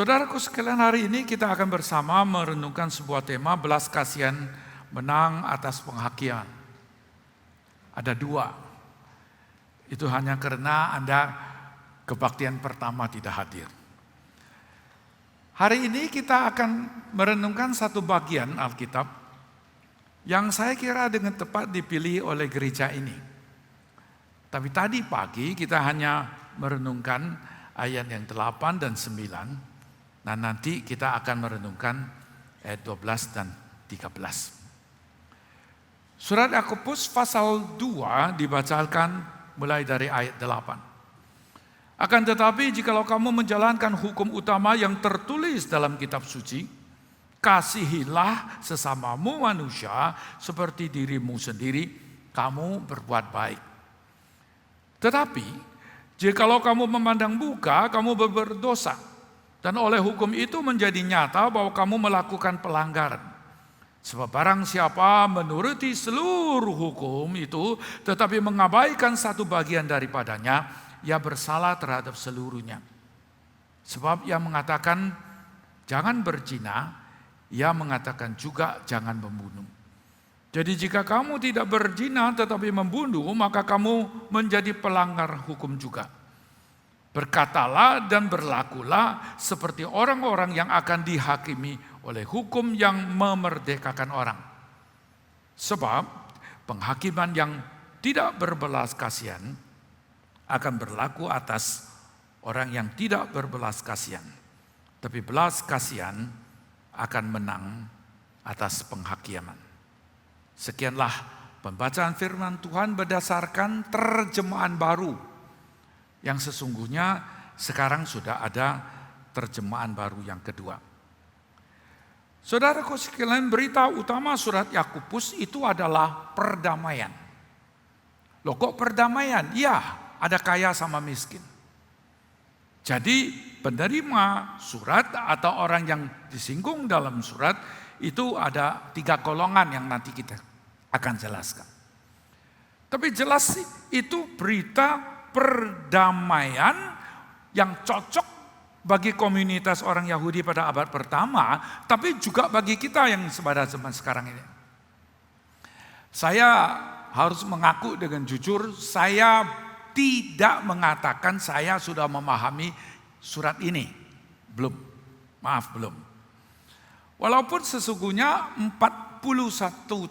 Saudaraku sekalian, hari ini kita akan bersama merenungkan sebuah tema belas kasihan menang atas penghakiman. Ada dua. Itu hanya karena Anda kebaktian pertama tidak hadir. Hari ini kita akan merenungkan satu bagian Alkitab yang saya kira dengan tepat dipilih oleh gereja ini. Tapi tadi pagi kita hanya merenungkan ayat yang 8 dan 9. Nah, nanti kita akan merenungkan ayat 12 dan 13. Surat Yakobus pasal 2 dibacakan mulai dari ayat 8. Akan tetapi jikalau kamu menjalankan hukum utama yang tertulis dalam kitab suci, kasihilah sesamamu manusia seperti dirimu sendiri, kamu berbuat baik. Tetapi jikalau kamu memandang muka, kamu berdosa. Dan oleh hukum itu menjadi nyata bahwa kamu melakukan pelanggaran. Sebab barang siapa menuruti seluruh hukum itu tetapi mengabaikan satu bagian daripadanya, ia bersalah terhadap seluruhnya. Sebab ia mengatakan jangan berzina, ia mengatakan juga jangan membunuh. Jadi jika kamu tidak berzina tetapi membunuh, maka kamu menjadi pelanggar hukum juga. Berkatalah dan berlakulah seperti orang-orang yang akan dihakimi oleh hukum yang memerdekakan orang. Sebab penghakiman yang tidak berbelas kasihan akan berlaku atas orang yang tidak berbelas kasihan. Tapi belas kasihan akan menang atas penghakiman. Sekianlah pembacaan firman Tuhan berdasarkan terjemahan baru. Yang sesungguhnya sekarang sudah ada terjemahan baru yang kedua. Saudaraku sekalian, berita utama surat Yakobus itu adalah perdamaian. Loh, kok perdamaian? Ya, ada kaya sama miskin. Jadi penerima surat atau orang yang disinggung dalam surat itu ada 3 golongan yang nanti kita akan jelaskan. Tapi jelas itu berita perdamaian yang cocok bagi komunitas orang Yahudi pada abad pertama, tapi juga bagi kita yang pada zaman sekarang ini. Saya harus mengaku dengan jujur, saya tidak mengatakan saya sudah memahami surat ini. Belum. Walaupun sesungguhnya 41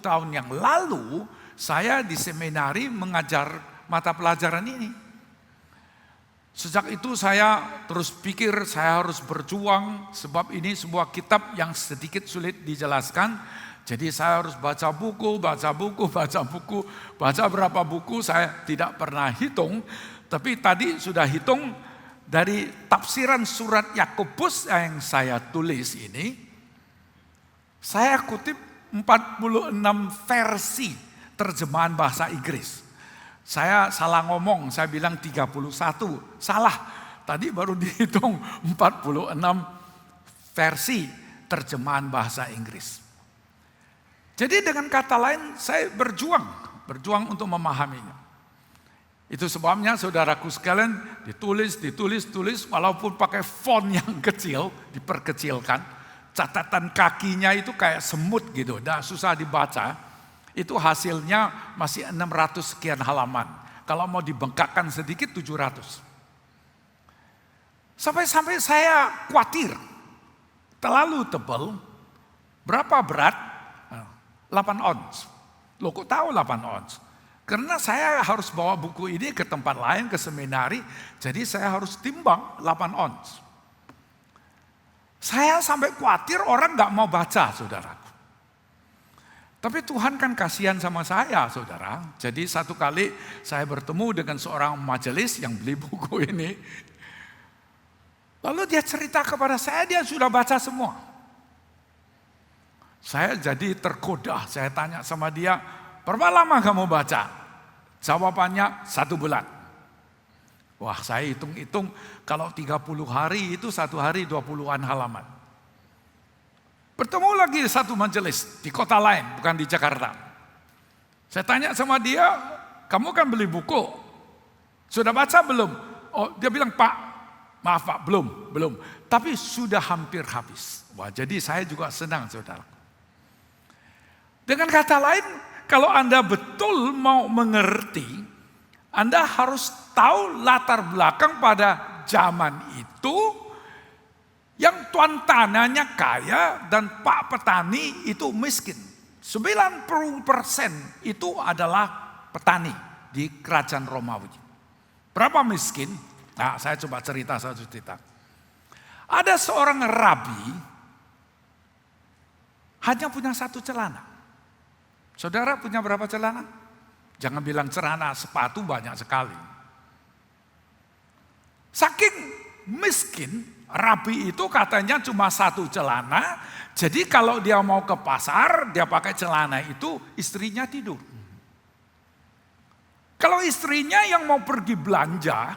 tahun yang lalu saya di seminari mengajar mata pelajaran ini. Sejak itu saya terus pikir saya harus berjuang sebab ini sebuah kitab yang sedikit sulit dijelaskan. Jadi saya harus baca berapa buku saya tidak pernah hitung. Tapi tadi sudah hitung dari tafsiran surat Yakobus yang saya tulis ini. Saya kutip 46 versi terjemahan bahasa Inggris. Saya salah ngomong, saya bilang 31, salah. Tadi baru dihitung 46 versi terjemahan bahasa Inggris. Jadi dengan kata lain saya berjuang untuk memahaminya. Itu sebabnya saudaraku sekalian ditulis walaupun pakai font yang kecil, diperkecilkan. Catatan kakinya itu kayak semut gitu, dah susah dibaca. Itu hasilnya masih 600 sekian halaman. Kalau mau dibengkakkan sedikit 700. Sampai saya khawatir. Terlalu tebal. Berapa berat? 8 ons. Loh, kok tahu 8 ons? Karena saya harus bawa buku ini ke tempat lain, ke seminari. Jadi saya harus timbang 8 ons. Saya sampai khawatir orang gak mau baca, saudara. Tapi Tuhan kan kasihan sama saya, saudara. Jadi satu kali saya bertemu dengan seorang majelis yang beli buku ini. Lalu dia cerita kepada saya, dia sudah baca semua. Saya jadi tergoda, saya tanya sama dia, berapa lama kamu baca? Jawabannya 1 bulan. Wah, saya hitung-hitung kalau 30 hari itu 1 hari 20-an halaman. Bertemu lagi satu majelis di kota lain, bukan di Jakarta. Saya tanya sama dia, kamu kan beli buku, sudah baca belum? Oh, dia bilang, Pak, Maaf Pak, belum. Tapi sudah hampir habis. Wah, jadi saya juga senang saudara. Dengan kata lain, kalau Anda betul mau mengerti, Anda harus tahu latar belakang pada zaman itu yang tuan tanahnya kaya dan Pak petani itu miskin. 90% itu adalah petani di kerajaan Romawi. Berapa miskin? Nah, saya coba cerita satu cerita. Ada seorang rabi hanya punya satu celana. Saudara punya berapa celana? Jangan bilang celana, sepatu banyak sekali. Saking miskin, rabi itu katanya cuma satu celana. Jadi kalau dia mau ke pasar, dia pakai celana itu, istrinya tidur. Kalau istrinya yang mau pergi belanja,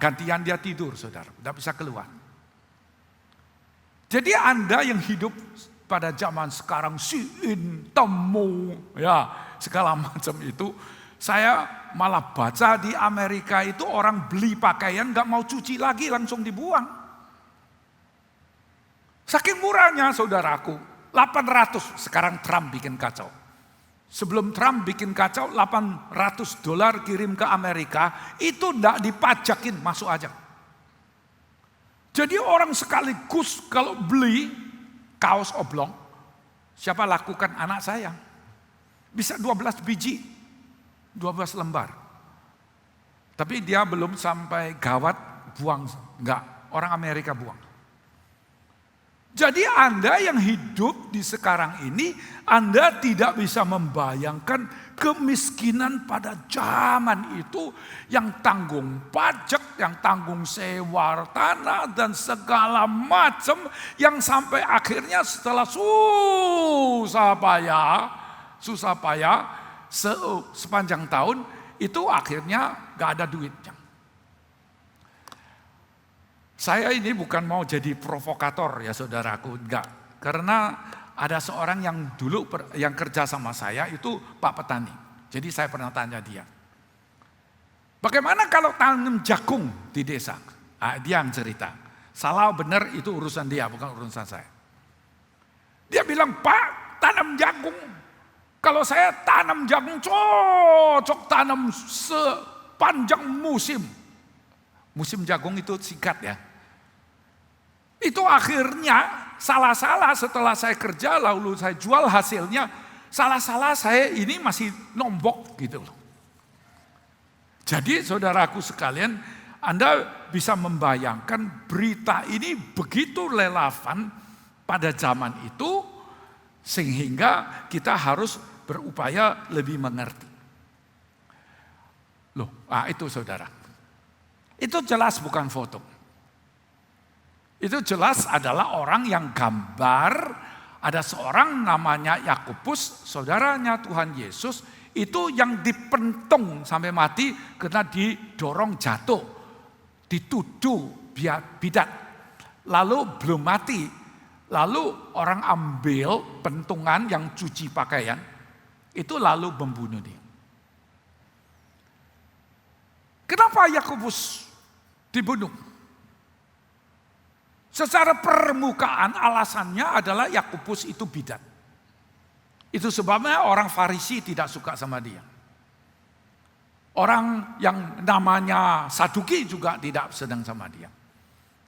gantian dia tidur, saudara. Tidak bisa keluar. Jadi Anda yang hidup pada zaman sekarang, Shein, Temu, ya segala macam itu. Saya malah baca di Amerika itu orang beli pakaian gak mau cuci lagi, langsung dibuang. Saking murahnya saudaraku, 800, sekarang Trump bikin kacau. Sebelum Trump bikin kacau, $800 kirim ke Amerika, itu tidak dipajakin, masuk aja. Jadi orang sekaligus kalau beli kaos oblong, siapa lakukan? Anak saya. Bisa 12 biji, 12 lembar. Tapi dia belum sampai gawat, buang. Enggak, orang Amerika buang. Jadi Anda yang hidup di sekarang ini, Anda tidak bisa membayangkan kemiskinan pada zaman itu yang tanggung pajak, yang tanggung sewa tanah dan segala macam yang sampai akhirnya setelah susah payah sepanjang tahun itu akhirnya gak ada duitnya. Saya ini bukan mau jadi provokator ya saudaraku, enggak. Karena ada seorang yang dulu yang kerja sama saya itu Pak petani. Jadi saya pernah tanya dia, bagaimana kalau tanam jagung di desa? Dia yang cerita. Salah benar itu urusan dia, bukan urusan saya. Dia bilang, Pak tanam jagung. Kalau saya tanam jagung cocok tanam sepanjang musim. Musim jagung itu singkat ya. Itu akhirnya salah-salah setelah saya kerja lalu saya jual hasilnya. Salah-salah saya ini masih nombok gitu loh. Jadi saudaraku sekalian, Anda bisa membayangkan berita ini begitu relevan pada zaman itu. Sehingga kita harus berupaya lebih mengerti. Loh, itu saudara. Itu jelas bukan foto. Itu jelas adalah orang yang gambar, ada seorang namanya Yakobus, saudaranya Tuhan Yesus, itu yang dipentung sampai mati karena didorong jatuh, dituduh bidat, lalu belum mati, lalu orang ambil pentungan yang cuci pakaian, itu lalu membunuh dia. Kenapa Yakobus dibunuh? Secara permukaan alasannya adalah Yakobus itu bidat. Itu sebabnya orang Farisi tidak suka sama dia. Orang yang namanya Saduki juga tidak sedang sama dia.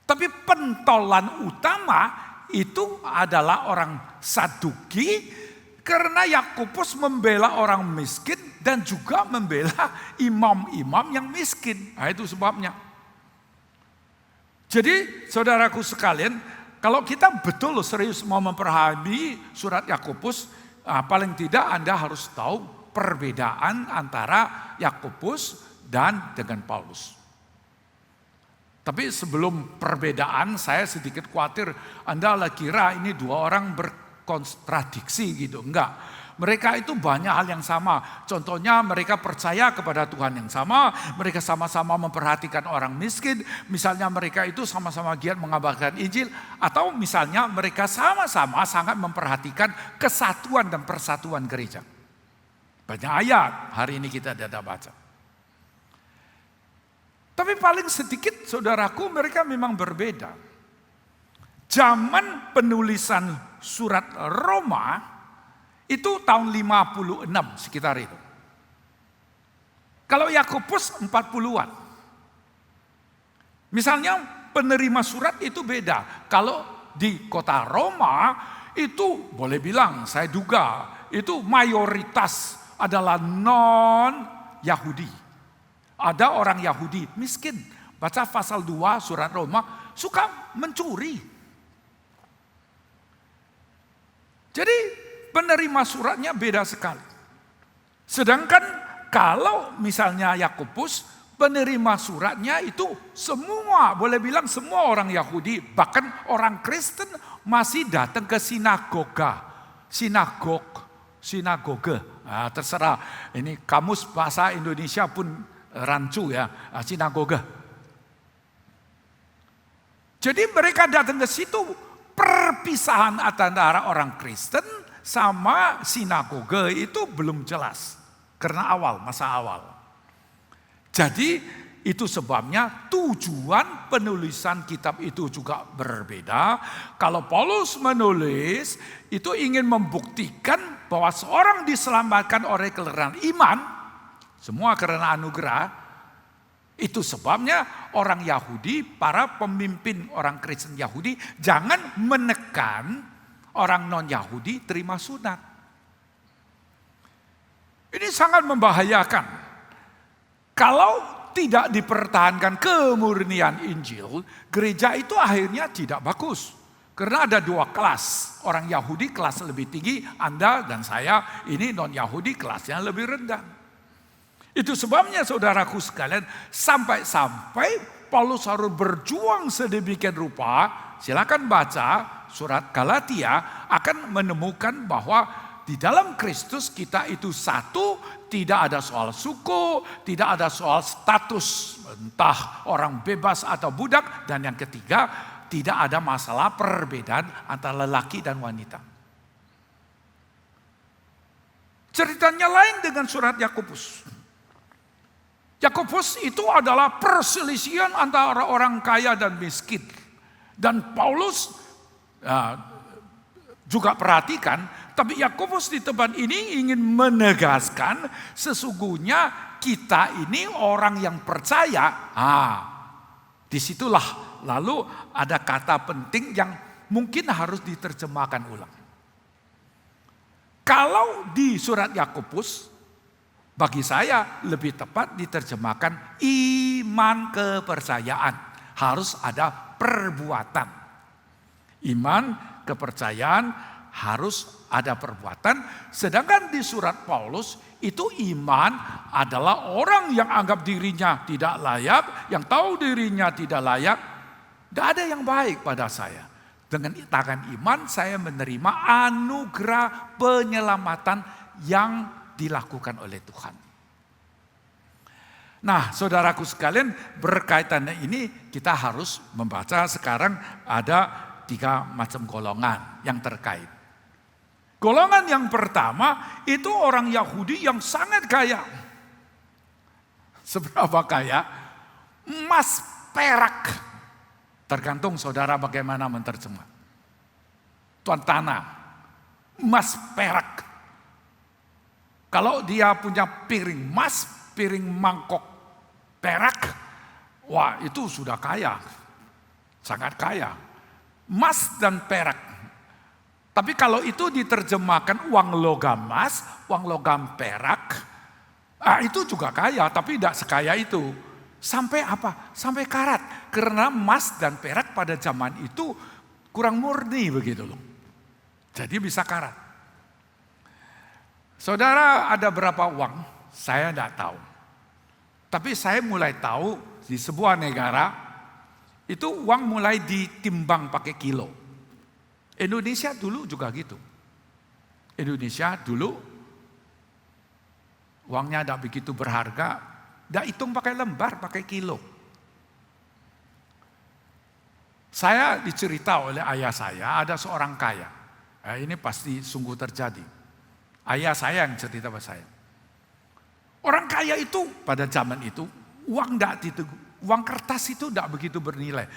Tapi pentolan utama itu adalah orang Saduki karena Yakobus membela orang miskin dan juga membela imam-imam yang miskin. Nah, itu sebabnya. Jadi saudaraku sekalian, kalau kita betul serius mau memahami surat Yakobus, paling tidak Anda harus tahu perbedaan antara Yakobus dan dengan Paulus. Tapi sebelum perbedaan, saya sedikit khawatir Anda kira ini dua orang berkontradiksi gitu. Enggak. Mereka itu banyak hal yang sama. Contohnya mereka percaya kepada Tuhan yang sama. Mereka sama-sama memperhatikan orang miskin. Misalnya mereka itu sama-sama giat mengabarkan Injil. Atau misalnya mereka sama-sama sangat memperhatikan kesatuan dan persatuan gereja. Banyak ayat hari ini kita tidak baca. Tapi Tapi paling sedikit saudaraku mereka memang berbeda. Zaman penulisan surat Roma itu tahun 56 sekitar itu. Kalau Yakobus 40-an. Misalnya penerima surat itu beda. Kalau di kota Roma itu boleh bilang saya duga itu mayoritas adalah non-Yahudi. Ada orang Yahudi miskin. Baca pasal 2 surat Roma suka mencuri. Jadi penerima suratnya beda sekali. Sedangkan kalau misalnya Yakobus penerima suratnya itu semua, boleh bilang semua orang Yahudi, bahkan orang Kristen masih datang ke sinagoge. Nah, terserah, ini kamus bahasa Indonesia pun rancu ya, sinagoge. Jadi mereka datang ke situ, perpisahan antara orang Kristen sama sinagoge itu belum jelas. Karena masa awal. Jadi itu sebabnya tujuan penulisan kitab itu juga berbeda. Kalau Paulus menulis itu ingin membuktikan bahwa seorang diselamatkan oleh karena iman, semua karena anugerah. Itu sebabnya orang Yahudi, para pemimpin orang Kristen Yahudi jangan menekan orang non-Yahudi terima sunat. Ini sangat membahayakan. Kalau tidak dipertahankan kemurnian Injil, gereja itu akhirnya tidak bagus. Karena ada dua kelas. Orang Yahudi kelas lebih tinggi, Anda dan saya ini non-Yahudi kelasnya lebih rendah. Itu sebabnya saudaraku sekalian, sampai-sampai Paulus harus berjuang sedemikian rupa. Silakan baca surat Galatia, akan menemukan bahwa di dalam Kristus kita itu satu, tidak ada soal suku, tidak ada soal status, entah orang bebas atau budak. Dan yang ketiga, tidak ada masalah perbedaan antara lelaki dan wanita. Ceritanya lain dengan surat Yakobus. Yakobus itu adalah perselisihan antara orang kaya dan miskin. Dan Paulus juga perhatikan, tapi Yakobus di tempat ini ingin menegaskan sesungguhnya kita ini orang yang percaya. Disitulah lalu ada kata penting yang mungkin harus diterjemahkan ulang. Kalau di surat Yakobus, bagi saya lebih tepat diterjemahkan iman kepercayaan. Harus ada perbuatan. Iman kepercayaan harus ada perbuatan. Sedangkan di surat Paulus itu iman adalah orang yang anggap dirinya tidak layak, yang tahu dirinya tidak layak. Tidak ada yang baik pada saya. Dengan tangan iman saya menerima anugerah penyelamatan yang dilakukan oleh Tuhan. Nah, saudaraku sekalian, berkaitan ini kita harus membaca sekarang ada 3 macam golongan yang terkait. Golongan yang pertama itu orang Yahudi yang sangat kaya. Seberapa kaya? Emas, perak. Tergantung saudara bagaimana menerjemah. Tuan tanah, emas, perak. Kalau dia punya piring emas, piring mangkok perak, wah itu sudah kaya, sangat kaya. Emas dan perak. Tapi kalau itu diterjemahkan uang logam emas, uang logam perak, itu juga kaya, tapi tidak sekaya itu. Sampai apa? Sampai karat. Karena emas dan perak pada zaman itu kurang murni begitu loh. Jadi bisa karat. Saudara, ada berapa uang? Saya tidak tahu. Tapi saya mulai tahu di sebuah negara itu uang mulai ditimbang pakai kilo. Indonesia dulu juga gitu. Indonesia dulu uangnya tidak begitu berharga, tidak hitung pakai lembar, pakai kilo. Saya dicerita oleh ayah saya, ada seorang kaya. Ini pasti sungguh terjadi. Ayah saya yang cerita pada saya. Orang kaya itu pada zaman itu uang Uang kertas itu tidak begitu bernilai.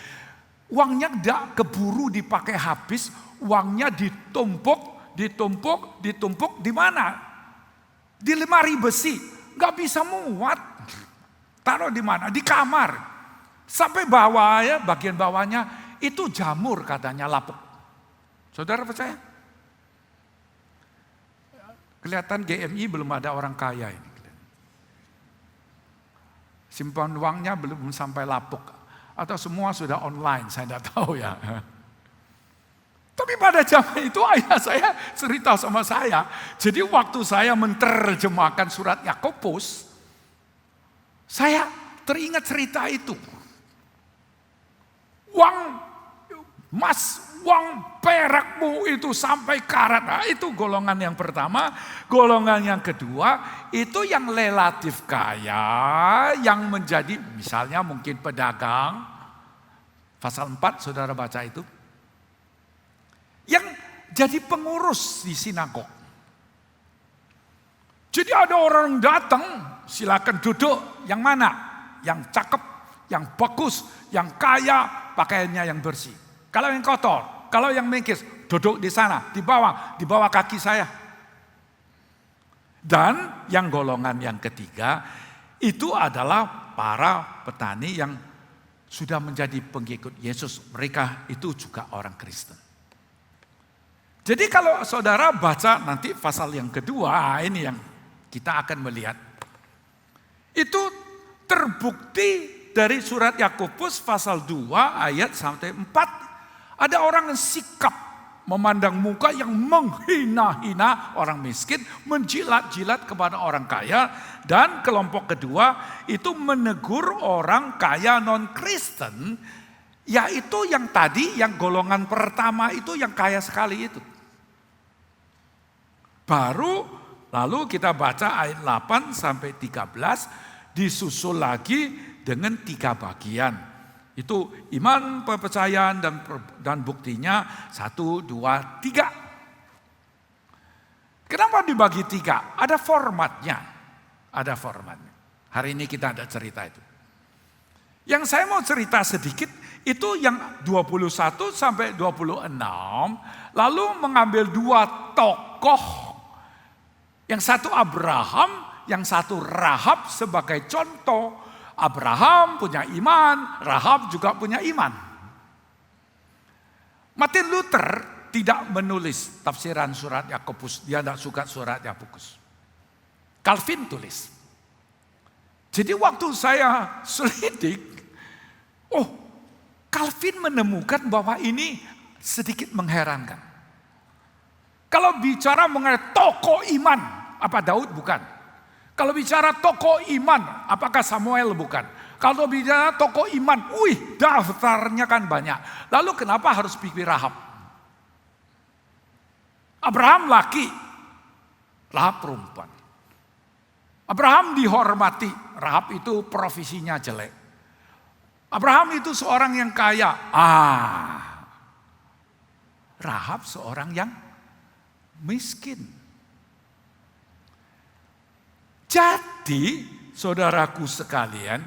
Uangnya tidak keburu dipakai habis, uangnya ditumpuk di mana? Di lemari besi, nggak bisa muat. Taruh di mana? Di kamar. Sampai bawah ya, bagian bawahnya itu jamur katanya lapuk. Saudara percaya? Kelihatan GMI belum ada orang kaya ini. Simpan uangnya belum sampai lapuk. Atau semua sudah online, saya tidak tahu ya. Tapi pada zaman itu ayah saya cerita sama saya. Jadi waktu saya menerjemahkan surat Yakobus, saya teringat cerita itu. Uang emas, uang perakmu itu sampai karat. Nah, itu golongan yang pertama. Golongan yang kedua, itu yang relatif kaya, yang menjadi misalnya mungkin pedagang. Pasal 4 saudara baca itu. Yang jadi pengurus di sinagog. Jadi ada orang datang, silakan duduk. Yang mana? Yang cakep, yang bagus, yang kaya, pakaiannya yang bersih. Kalau yang kotor, kalau yang mengkis, duduk di sana, di bawah kaki saya. Dan yang golongan yang ketiga, itu adalah para petani yang sudah menjadi pengikut Yesus. Mereka itu juga orang Kristen. Jadi kalau saudara baca nanti pasal yang kedua, ini yang kita akan melihat. Itu terbukti dari surat Yakobus pasal 2 ayat sampai 4. Ada orang yang sikap memandang muka yang menghina-hina orang miskin, menjilat-jilat kepada orang kaya. Dan kelompok kedua itu menegur orang kaya non-Kristen, yaitu yang tadi, yang golongan pertama itu yang kaya sekali itu. Baru lalu kita baca ayat 8 sampai 13, disusul lagi dengan 3 bagian. Itu iman, kepercayaan, dan buktinya 1, 2, 3. Kenapa dibagi 3? Ada formatnya. Ada formatnya. Hari ini kita ada cerita itu. Yang saya mau cerita sedikit, itu yang 21 sampai 26, lalu mengambil 2 tokoh. Yang satu Abraham, yang satu Rahab sebagai contoh. Abraham punya iman, Rahab juga punya iman. Martin Luther tidak menulis tafsiran surat Yakobus, dia tidak suka surat Yakobus. Calvin tulis. Jadi waktu saya selidik, Calvin menemukan bahwa ini sedikit mengherankan. Kalau bicara mengenai tokoh iman, apa Daud? Bukan. Kalau bicara tokoh iman, apakah Samuel? Bukan. Kalau bicara tokoh iman, daftarnya kan banyak. Lalu kenapa harus pilih Rahab? Abraham laki, Rahab perempuan. Abraham dihormati, Rahab itu profesinya jelek. Abraham itu seorang yang kaya. Rahab seorang yang miskin. Jadi, saudaraku sekalian,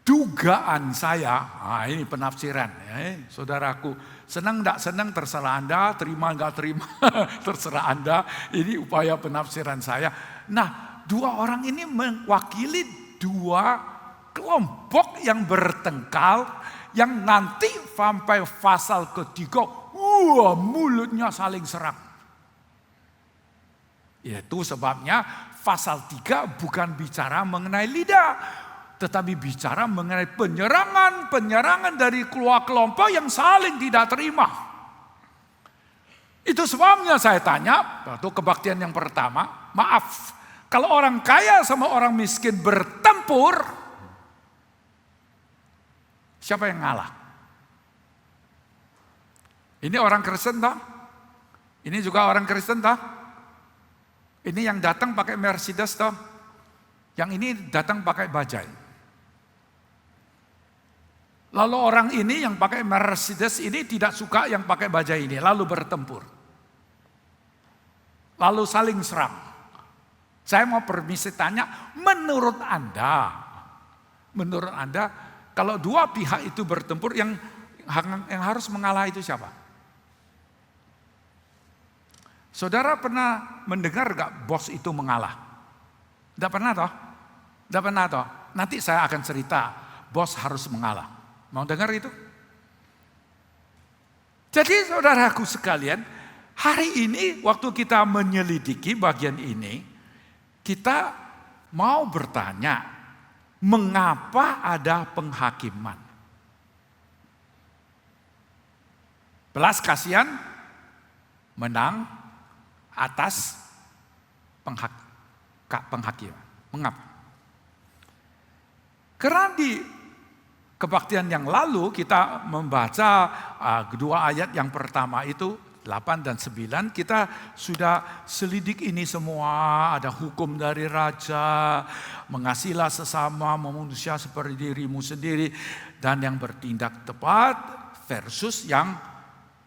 dugaan saya, ini penafsiran, saudaraku, senang tidak senang terserah Anda, terima nggak terima terserah Anda. Ini upaya penafsiran saya. Nah, 2 orang ini mewakili 2 kelompok yang bertengkar, yang nanti sampai pasal ketiga, mulutnya saling serang. Itu sebabnya pasal 3 bukan bicara mengenai lidah, tetapi bicara mengenai penyerangan dari kelompok yang saling tidak terima. Itu sebabnya saya tanya, waktu kebaktian yang pertama, maaf, kalau orang kaya sama orang miskin bertempur, siapa yang ngalah? Ini orang Kristen tak? Ini juga orang Kristen tak? Ini yang datang pakai Mercedes toh. Yang ini datang pakai bajai. Lalu orang ini yang pakai Mercedes ini tidak suka yang pakai bajai ini. Lalu bertempur. Lalu saling serang. Saya mau permisi tanya, menurut Anda kalau dua pihak itu bertempur, yang harus mengalah itu siapa? Saudara pernah mendengar gak bos itu mengalah? Tidak pernah toh? Tidak pernah toh? Nanti saya akan cerita, bos harus mengalah. Mau dengar itu? Jadi saudaraku sekalian, hari ini waktu kita menyelidiki bagian ini, kita mau bertanya, mengapa ada penghakiman? Belas kasihan menang atas penghakiman. Mengapa? Karena di kebaktian yang lalu kita membaca kedua ayat yang pertama itu 8 dan 9, kita sudah selidik ini semua. Ada hukum dari raja, mengasihilah sesama, manusia seperti dirimu sendiri, dan yang bertindak tepat versus yang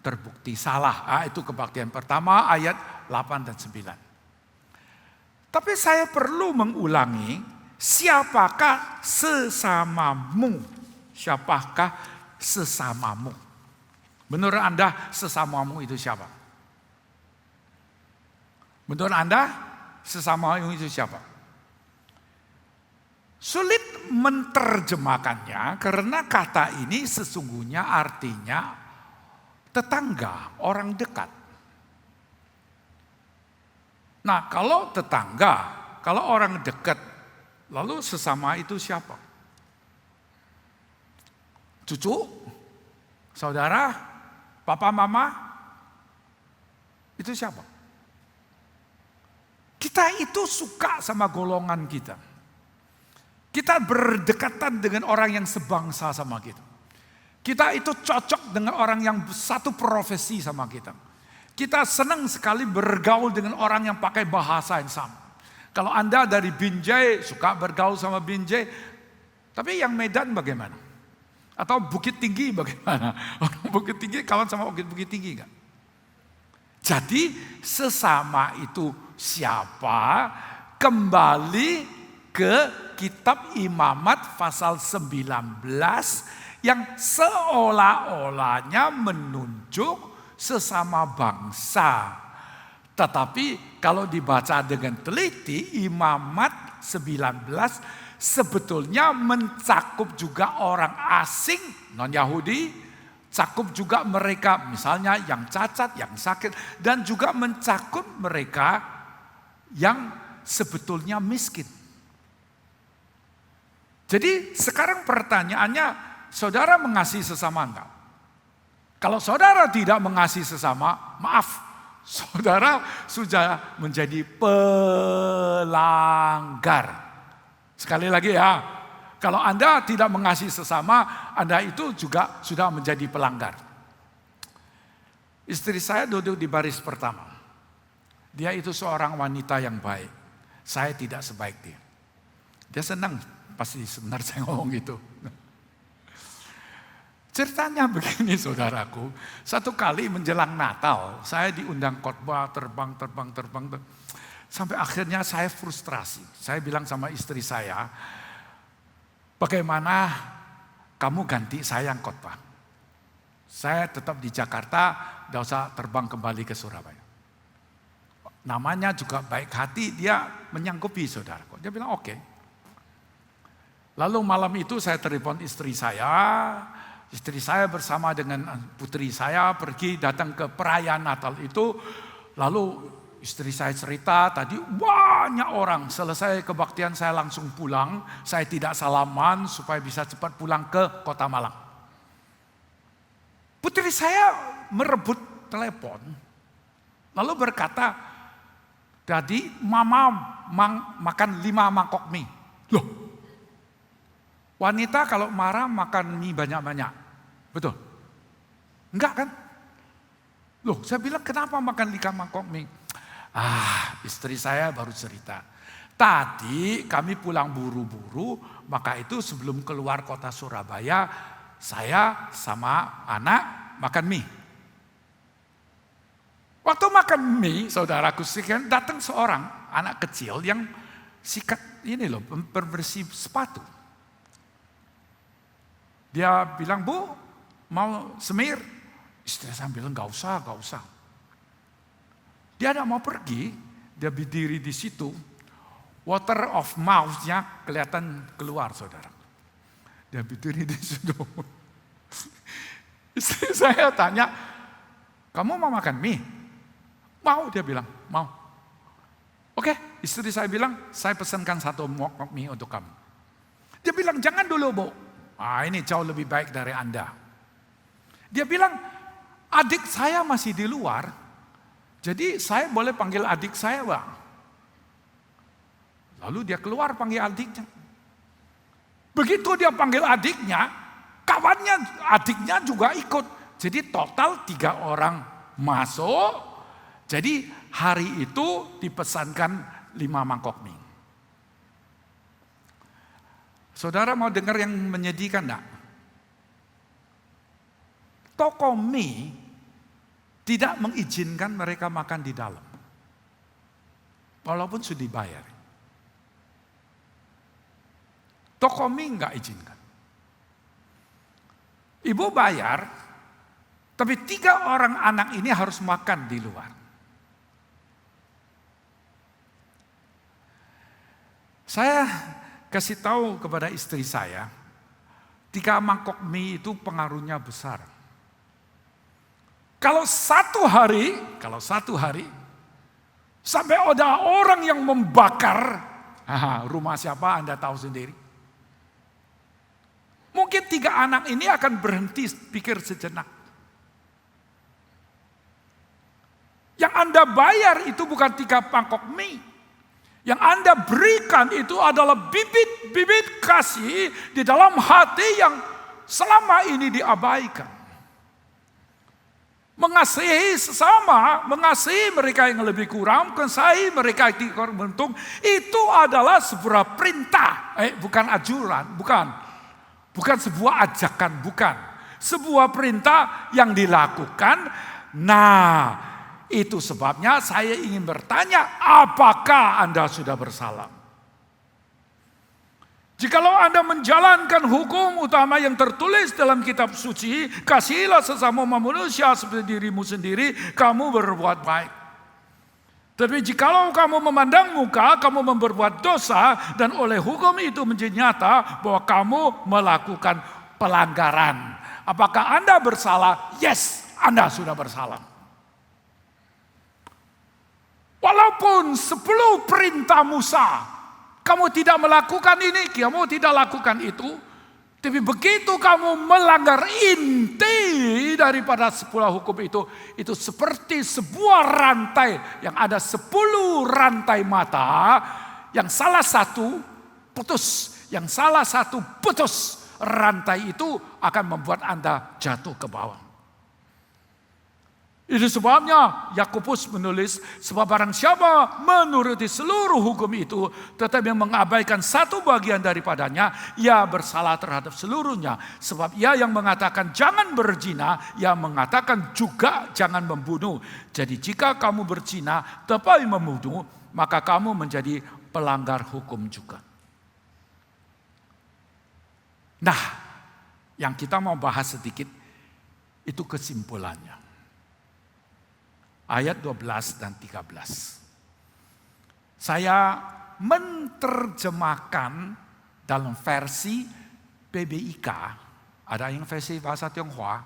terbukti salah. Itu kebaktian pertama ayat 8 dan 9. Tapi saya perlu mengulangi, siapakah sesamamu? Siapakah sesamamu? Menurut Anda sesamamu itu siapa? Menurut Anda sesamamu itu siapa? Sulit menerjemahkannya karena kata ini sesungguhnya artinya tetangga, orang dekat. Nah, kalau tetangga, kalau orang dekat, lalu sesama itu siapa? Cucu, saudara, papa, mama, itu siapa? Kita itu suka sama golongan kita. Kita berdekatan dengan orang yang sebangsa sama kita. Kita itu cocok dengan orang yang satu profesi sama kita. Kita senang sekali bergaul dengan orang yang pakai bahasa yang sama. Kalau Anda dari Binjai, suka bergaul sama Binjai. Tapi yang Medan bagaimana? Atau Bukit Tinggi bagaimana? Orang Bukit Tinggi kawan sama Bukit Tinggi enggak? Jadi sesama itu siapa? Kembali ke kitab Imamat pasal 19 yang seolah-olahnya menunjuk sesama bangsa. Tetapi kalau dibaca dengan teliti, Imamat 19 sebetulnya mencakup juga orang asing, non-Yahudi, cakup juga mereka misalnya yang cacat, yang sakit, dan juga mencakup mereka yang sebetulnya miskin. Jadi sekarang pertanyaannya, saudara mengasihi sesama enggak? Kalau saudara tidak mengasihi sesama, maaf, saudara sudah menjadi pelanggar. Sekali lagi ya, kalau Anda tidak mengasihi sesama, Anda itu juga sudah menjadi pelanggar. Istri saya duduk di baris pertama. Dia itu seorang wanita yang baik. Saya tidak sebaik dia. Dia senang pasti sebenarnya saya ngomong gitu. Ceritanya begini saudaraku, satu kali menjelang Natal, saya diundang khotbah terbang. Sampai akhirnya saya frustrasi. Saya bilang sama istri saya, bagaimana kamu ganti saya yang khotbah? Saya tetap di Jakarta, tidak usah terbang kembali ke Surabaya. Namanya juga baik hati, dia menyanggupi saudaraku. Dia bilang oke. Lalu malam itu saya telepon istri saya. Istri saya bersama dengan putri saya pergi datang ke perayaan Natal itu. Lalu istri saya cerita tadi banyak orang. Selesai kebaktian saya langsung pulang. Saya tidak salaman supaya bisa cepat pulang ke Kota Malang. Putri saya merebut telepon. Lalu berkata, "Dadi, mama makan 5 mangkok mie." Loh, wanita kalau marah makan mie banyak-banyak. Betul? Enggak kan? Loh, saya bilang kenapa makan 5 mangkok mie? Istri saya baru cerita. Tadi kami pulang buru-buru, maka itu sebelum keluar kota Surabaya, saya sama anak makan mie. Waktu makan mie, saudaraku sekalian, datang seorang anak kecil yang sikat ini loh, pembersih sepatu. Dia bilang, "Bu, mau semir?" Istri saya bilang, "Gak usah, gak usah." Dia tidak mau pergi, dia berdiri di situ. Water of mouth-nya kelihatan keluar, saudara. Dia berdiri di situ. Istri saya tanya, "Kamu mau makan mie?" "Mau," dia bilang, "mau." "Oke," istri saya bilang, "Saya pesankan 1 mangkok mie untuk kamu." Dia bilang, "Jangan dulu, Bu. Ini jauh lebih baik dari Anda." Dia bilang, "Adik saya masih di luar, jadi saya boleh panggil adik saya, Bang." Lalu dia keluar panggil adiknya. Begitu dia panggil adiknya, kawannya adiknya juga ikut. Jadi total 3 orang masuk. Jadi hari itu dipesankan 5 mangkok mie. Saudara mau dengar yang menyedihkan enggak? Toko mie tidak mengizinkan mereka makan di dalam. Walaupun sudah dibayar. Toko mie enggak izinkan. Ibu bayar, tapi 3 orang anak ini harus makan di luar. Saya kasih tahu kepada istri saya, 3 mangkok mie itu pengaruhnya besar. Kalau satu hari, sampai ada orang yang membakar, rumah siapa Anda tahu sendiri. Mungkin 3 anak ini akan berhenti pikir sejenak. Yang Anda bayar itu bukan 3 mangkok mie. Yang Anda berikan itu adalah bibit-bibit kasih di dalam hati yang selama ini diabaikan. Mengasihi sesama, mengasihi mereka yang lebih kurang, mengasihi mereka yang kurang beruntung, itu adalah sebuah perintah, bukan ajuran, bukan sebuah ajakan, bukan. Sebuah perintah yang dilakukan. Nah, itu sebabnya saya ingin bertanya, apakah Anda sudah bersalah? Jikalau Anda menjalankan hukum utama yang tertulis dalam kitab suci, kasihilah sesama manusia seperti dirimu sendiri, kamu berbuat baik. Tapi jikalau kamu memandang muka, kamu memperbuat dosa, dan oleh hukum itu menjadi nyata bahwa kamu melakukan pelanggaran. Apakah Anda bersalah? Yes, Anda sudah bersalah. Walaupun 10 perintah Musa, kamu tidak melakukan ini, kamu tidak lakukan itu. Tapi begitu kamu melanggar inti daripada 10 hukum itu seperti sebuah rantai yang ada 10 rantai mata, yang salah satu putus, rantai itu akan membuat Anda jatuh ke bawah. Itu sebabnya Yakobus menulis, sebab barang siapa menuruti seluruh hukum itu tetapi mengabaikan satu bagian daripadanya, ia bersalah terhadap seluruhnya. Sebab ia yang mengatakan jangan berzina, ia mengatakan juga jangan membunuh. Jadi jika kamu berzina tetapi membunuh, maka kamu menjadi pelanggar hukum juga. Nah, yang kita mau bahas sedikit itu kesimpulannya. Ayat 12 dan 13. Saya menerjemahkan dalam versi PBIK, ada yang versi bahasa Tionghoa,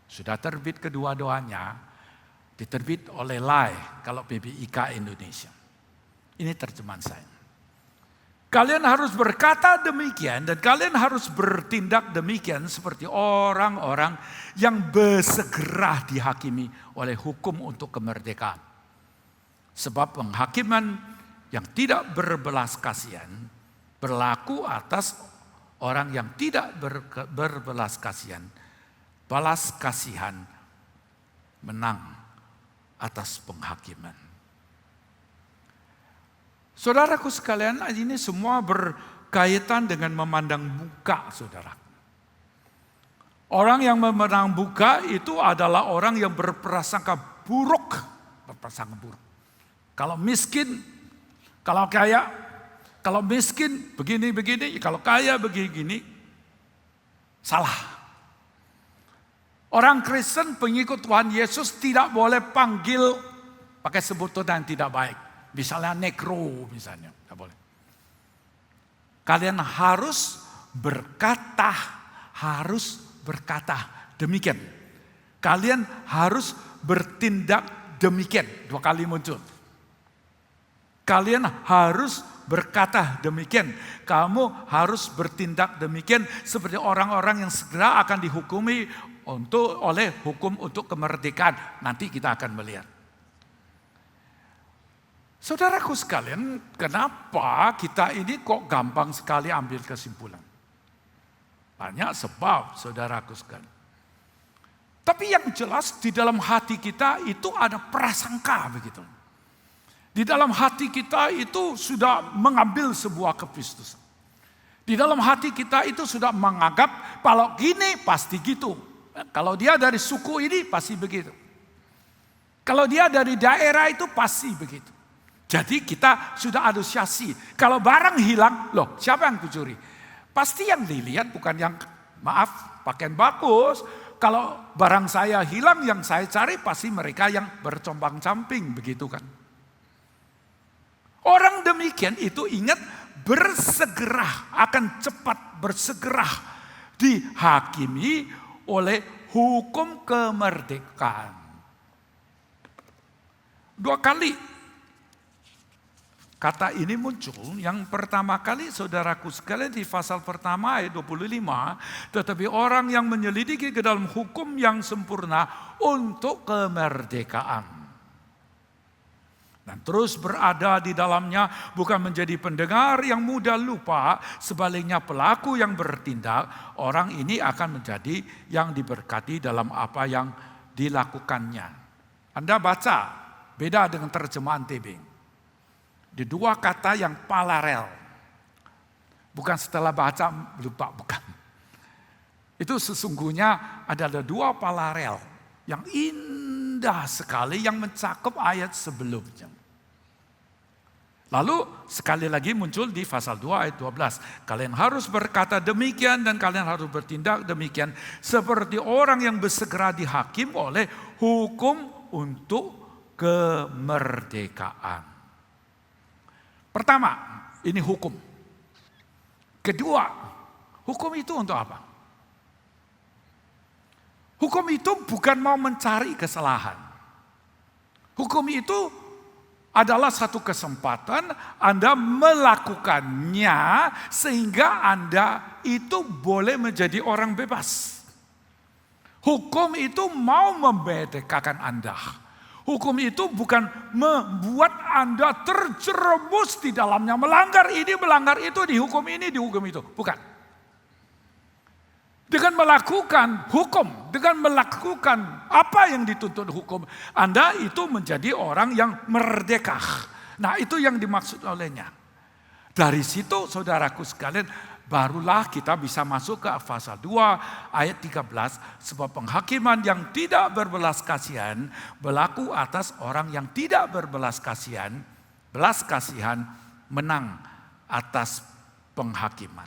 sudah terbit kedua-duanya, diterbit oleh LAI kalau PBIK Indonesia. Ini terjemahan saya. Kalian harus berkata demikian dan kalian harus bertindak demikian seperti orang-orang yang bersegera dihakimi oleh hukum untuk kemerdekaan. Sebab penghakiman yang tidak berbelas kasihan berlaku atas orang yang tidak berbelas kasihan. Balas kasihan menang atas penghakiman. Saudaraku sekalian, ini semua berkaitan dengan memandang muka, saudara. Orang yang memandang muka itu adalah orang yang berprasangka buruk. Kalau miskin, kalau kaya, kalau miskin begini-begini, kalau kaya begini-begini. Salah. Orang Kristen pengikut Tuhan Yesus tidak boleh panggil pakai sebutan yang tidak baik. Misalnya negro misalnya, tidak boleh. Kalian harus berkata demikian. Kalian harus bertindak demikian. 2 kali muncul. Kalian harus berkata demikian. Kamu harus bertindak demikian seperti orang-orang yang segera akan dihukumi oleh hukum untuk kemerdekaan. Nanti kita akan melihat. Saudaraku sekalian, kenapa kita ini kok gampang sekali ambil kesimpulan? Banyak sebab, saudaraku sekalian. Tapi yang jelas di dalam hati kita itu ada prasangka begitu. Di dalam hati kita itu sudah mengambil sebuah keputusan. Di dalam hati kita itu sudah menganggap kalau gini pasti gitu. Kalau dia dari suku ini pasti begitu. Kalau dia dari daerah itu pasti begitu. Jadi kita sudah asosiasi. Kalau barang hilang, loh siapa yang pencuri? Pasti yang dilihat bukan yang pakaian bagus. Kalau barang saya hilang yang saya cari pasti mereka yang bercombang-camping begitu kan. Orang demikian itu ingat bersegera, akan cepat bersegera dihakimi oleh hukum kemerdekaan. 2 kali kata ini muncul. Yang pertama kali saudaraku sekalian di pasal pertama ayat 25. Tetapi orang yang menyelidiki ke dalam hukum yang sempurna untuk kemerdekaan. Dan terus berada di dalamnya, bukan menjadi pendengar yang mudah lupa, sebaliknya pelaku yang bertindak, orang ini akan menjadi yang diberkati dalam apa yang dilakukannya. Anda baca, beda dengan terjemahan TB. Di 2 kata yang paralel. Bukan setelah baca lupa, bukan. Itu sesungguhnya adalah 2 paralel yang indah sekali yang mencakup ayat sebelumnya. Lalu sekali lagi muncul di pasal 2 ayat 12. Kalian harus berkata demikian dan kalian harus bertindak demikian. Seperti orang yang bersegera dihakim oleh hukum untuk kemerdekaan. Pertama, ini hukum. Kedua, hukum itu untuk apa? Hukum itu bukan mau mencari kesalahan. Hukum itu adalah satu kesempatan Anda melakukannya sehingga Anda itu boleh menjadi orang bebas. Hukum itu mau memerdekakan Anda. Hukum itu bukan membuat Anda terjerumus di dalamnya. Melanggar ini, melanggar itu, dihukum ini, dihukum itu. Bukan. Dengan melakukan hukum, dengan melakukan apa yang dituntut hukum, Anda itu menjadi orang yang merdeka. Nah itu yang dimaksud olehnya. Dari situ saudaraku sekalian, barulah kita bisa masuk ke pasal 2 ayat 13. Sebab penghakiman yang tidak berbelas kasihan berlaku atas orang yang tidak berbelas kasihan. Belas kasihan menang atas penghakiman.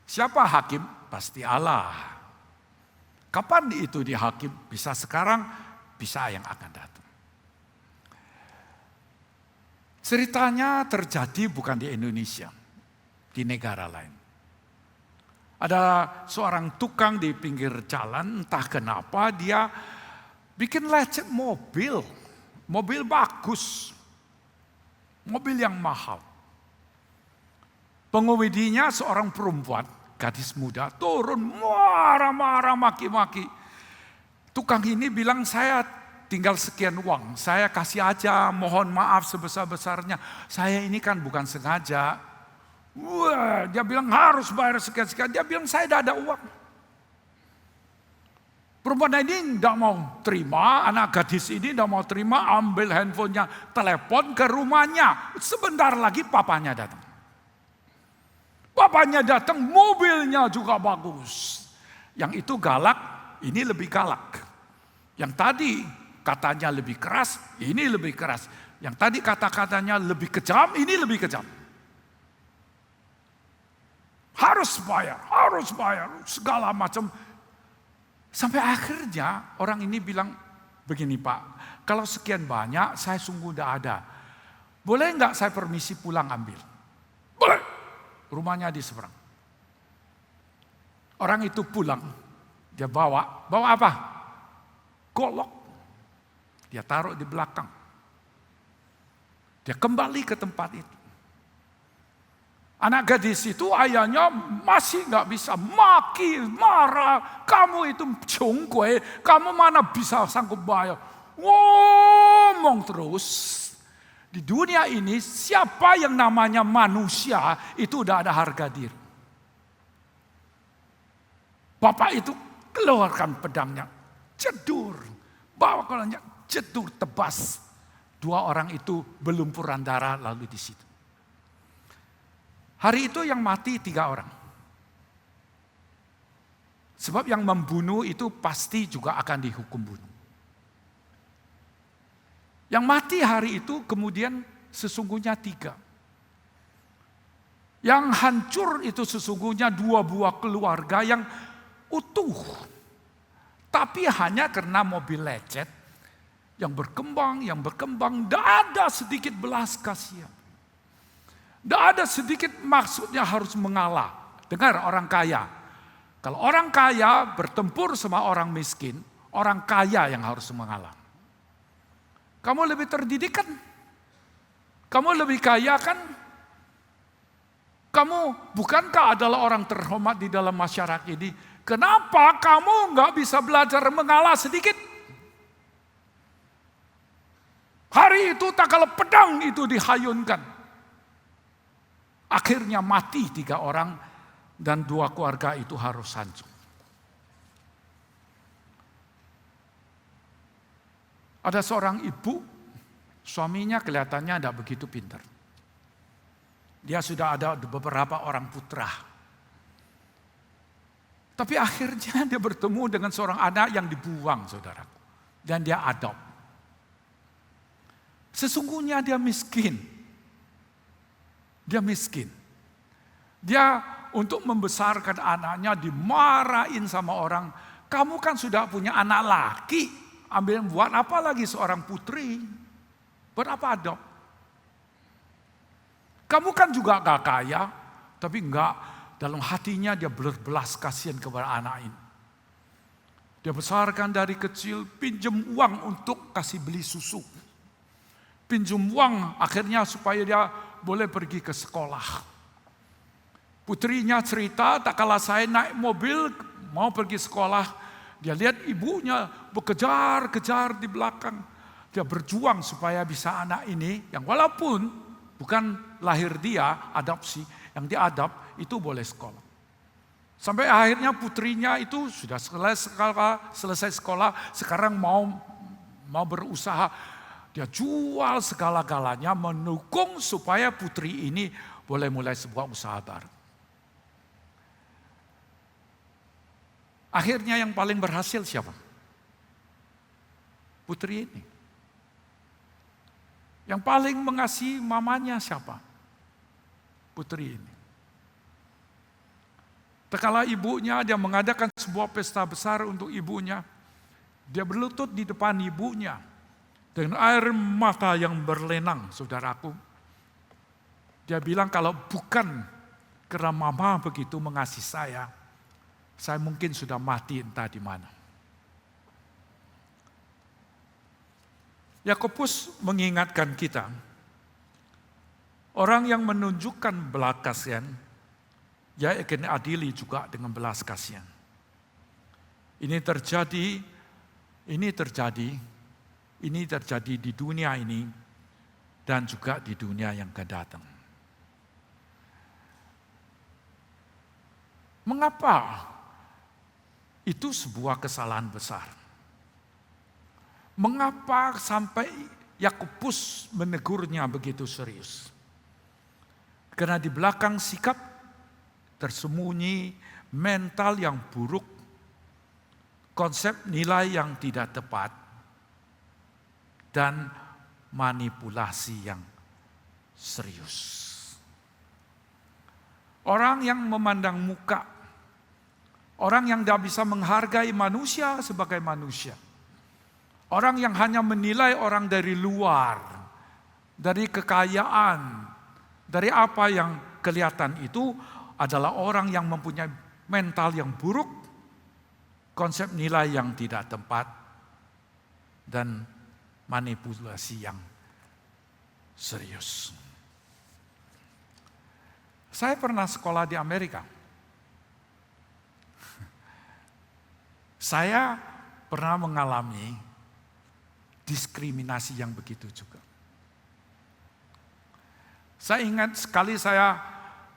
Siapa hakim? Pasti Allah. Kapan itu dihakim? Bisa sekarang, bisa yang akan datang. Ceritanya terjadi bukan di Indonesia, di negara lain. Ada seorang tukang di pinggir jalan, entah kenapa dia bikin lecet mobil. Mobil bagus, mobil yang mahal. Pengemudinya seorang perempuan, gadis muda, turun marah-marah maki-maki. Tukang ini bilang, saya tinggal sekian uang, saya kasih aja, mohon maaf sebesar-besarnya. Saya ini kan bukan sengaja. Wah, dia bilang harus bayar sekian-sekian. Dia bilang saya tidak ada uang. Perempuan ini tidak mau terima, anak gadis ini tidak mau terima, ambil handphonenya, telepon ke rumahnya. Sebentar lagi papanya datang. Bapaknya datang, mobilnya juga bagus. Yang itu galak, ini lebih galak. Yang tadi katanya lebih keras, ini lebih keras. Yang tadi kata-katanya lebih kejam, ini lebih kejam. harus bayar, segala macam. Sampai akhirnya orang ini bilang, begini Pak, kalau sekian banyak saya sungguh tidak ada. Boleh nggak saya permisi pulang ambil? Boleh. Rumahnya di seberang. Orang itu pulang, dia bawa apa? Golok. Dia taruh di belakang. Dia kembali ke tempat itu. Anak gadis itu ayahnya masih nggak bisa maki, marah. Kamu itu congkue, kamu mana bisa sanggup bayar? Ngomong terus. Di dunia ini siapa yang namanya manusia itu udah ada harga diri. Bapak itu keluarkan pedangnya, jedur, bawa kolonnya, jedur tebas. Dua orang itu berlumpuran darah lalu di situ. Hari itu yang mati 3 orang. Sebab yang membunuh itu pasti juga akan dihukum bunuh. Yang mati hari itu kemudian sesungguhnya 3. Yang hancur itu sesungguhnya 2 buah keluarga yang utuh. Tapi hanya karena mobil lecet yang berkembang, tidak ada sedikit belas kasihan. Tidak ada sedikit maksudnya harus mengalah. Dengar orang kaya. Kalau orang kaya bertempur sama orang miskin, orang kaya yang harus mengalah. Kamu lebih terdidik kan? Kamu lebih kaya kan? Kamu bukankah adalah orang terhormat di dalam masyarakat ini? Kenapa kamu nggak bisa belajar mengalah sedikit? Hari itu tak kalau pedang itu dihayunkan. Akhirnya mati 3 orang dan 2 keluarga itu harus hancur. Ada seorang ibu, suaminya kelihatannya tidak begitu pintar. Dia sudah ada beberapa orang putra. Tapi akhirnya dia bertemu dengan seorang anak yang dibuang, saudaraku. Dan dia adopt. Sesungguhnya dia miskin. Dia miskin. Dia untuk membesarkan anaknya dimarahin sama orang. Kamu kan sudah punya anak laki. Ambil buat apa lagi seorang putri? Buat apa adopt? Kamu kan juga gak kaya. Tapi enggak. Dalam hatinya dia berbelas kasihan kepada anak ini. Dia besarkan dari kecil. Pinjam uang untuk kasih beli susu. Pinjam uang akhirnya supaya dia boleh pergi ke sekolah. Putrinya cerita, tak kalah saya naik mobil mau pergi sekolah, dia lihat ibunya berkejar-kejar di belakang. Dia berjuang supaya bisa anak ini, yang walaupun bukan lahir dia, adopsi, yang diadop itu boleh sekolah. Sampai akhirnya putrinya itu sudah selesai sekolah, sekarang mau berusaha. Dia jual segala-galanya mendukung supaya putri ini boleh mulai sebuah usaha baru. Akhirnya yang paling berhasil siapa? Putri ini. Yang paling mengasihi mamanya siapa? Putri ini. Tekala ibunya, dia mengadakan sebuah pesta besar untuk ibunya. Dia berlutut di depan ibunya. Dengan air mata yang berlenang, saudaraku. Dia bilang kalau bukan karena mama begitu mengasihi saya mungkin sudah mati entah di mana. Yakobus mengingatkan kita, orang yang menunjukkan belas kasihan, ya akan adili juga dengan belas kasihan. Ini terjadi di dunia ini dan juga di dunia yang akan datang. Mengapa itu sebuah kesalahan besar? Mengapa sampai Yakobus menegurnya begitu serius? Karena di belakang sikap tersembunyi mental yang buruk, konsep nilai yang tidak tepat, dan manipulasi yang serius. Orang yang memandang muka. Orang yang tidak bisa menghargai manusia sebagai manusia. Orang yang hanya menilai orang dari luar, dari kekayaan, dari apa yang kelihatan itu adalah orang yang mempunyai mental yang buruk, konsep nilai yang tidak tepat, dan manipulasi yang serius. Saya pernah sekolah di Amerika. Saya pernah mengalami diskriminasi yang begitu juga. Saya ingat sekali saya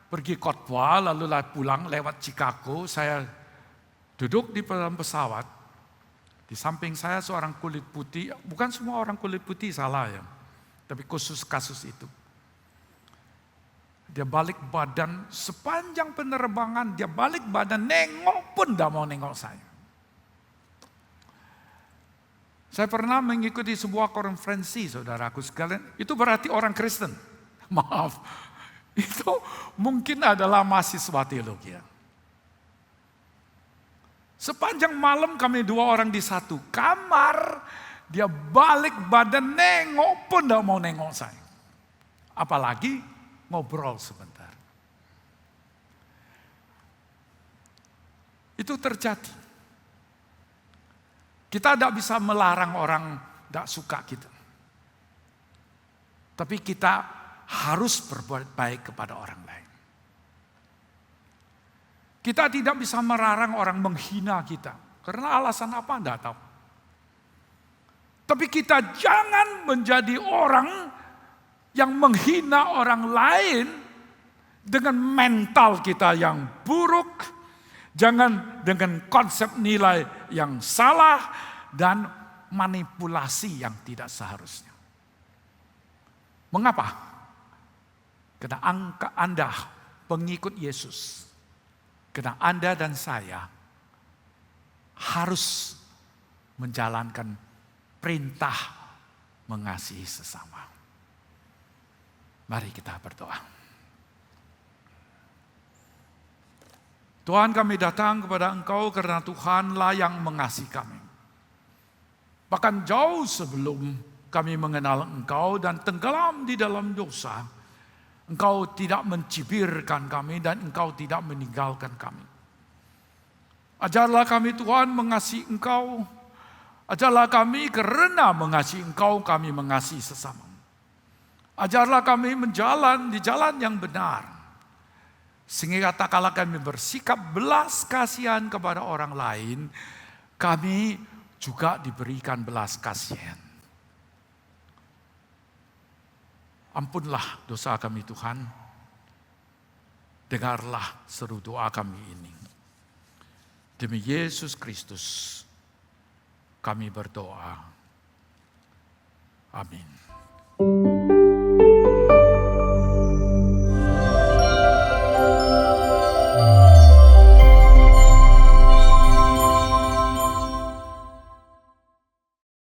pergi khotbah lalu pulang lewat Chicago, saya duduk di dalam pesawat. Di samping saya seorang kulit putih, bukan semua orang kulit putih salah ya, tapi khusus kasus itu. Dia balik badan sepanjang penerbangan, dia balik badan nengok pun tidak mau nengok saya. Saya pernah mengikuti sebuah konferensi, saudaraku sekalian, itu berarti orang Kristen. Maaf, itu mungkin adalah mahasiswa teologi. Sepanjang malam kami 2 orang di satu kamar, dia balik badan nengok pun tidak mau nengok saya. Apalagi ngobrol sebentar. Itu terjadi. Kita tidak bisa melarang orang tidak suka kita. Tapi kita harus berbuat baik kepada orang lain. Kita tidak bisa melarang orang menghina kita. Karena alasan apa tidak tahu. Tapi kita jangan menjadi orang yang menghina orang lain dengan mental kita yang buruk, jangan dengan konsep nilai yang salah dan manipulasi yang tidak seharusnya. Mengapa? Karena Anda pengikut Yesus, karena Anda dan saya harus menjalankan perintah mengasihi sesama. Mari kita berdoa. Tuhan, kami datang kepada Engkau karena Tuhanlah yang mengasihi kami. Bahkan jauh sebelum kami mengenal Engkau dan tenggelam di dalam dosa, Engkau tidak mencibirkan kami dan Engkau tidak meninggalkan kami. Ajarlah kami Tuhan mengasihi Engkau. Ajarlah kami karena mengasihi Engkau kami mengasihi sesama. Ajarlah kami menjalan di jalan yang benar. Sehingga tak kala kami bersikap belas kasihan kepada orang lain, kami juga diberikan belas kasihan. Ampunlah dosa kami Tuhan. Dengarlah seru doa kami ini. Demi Yesus Kristus kami berdoa. Amin.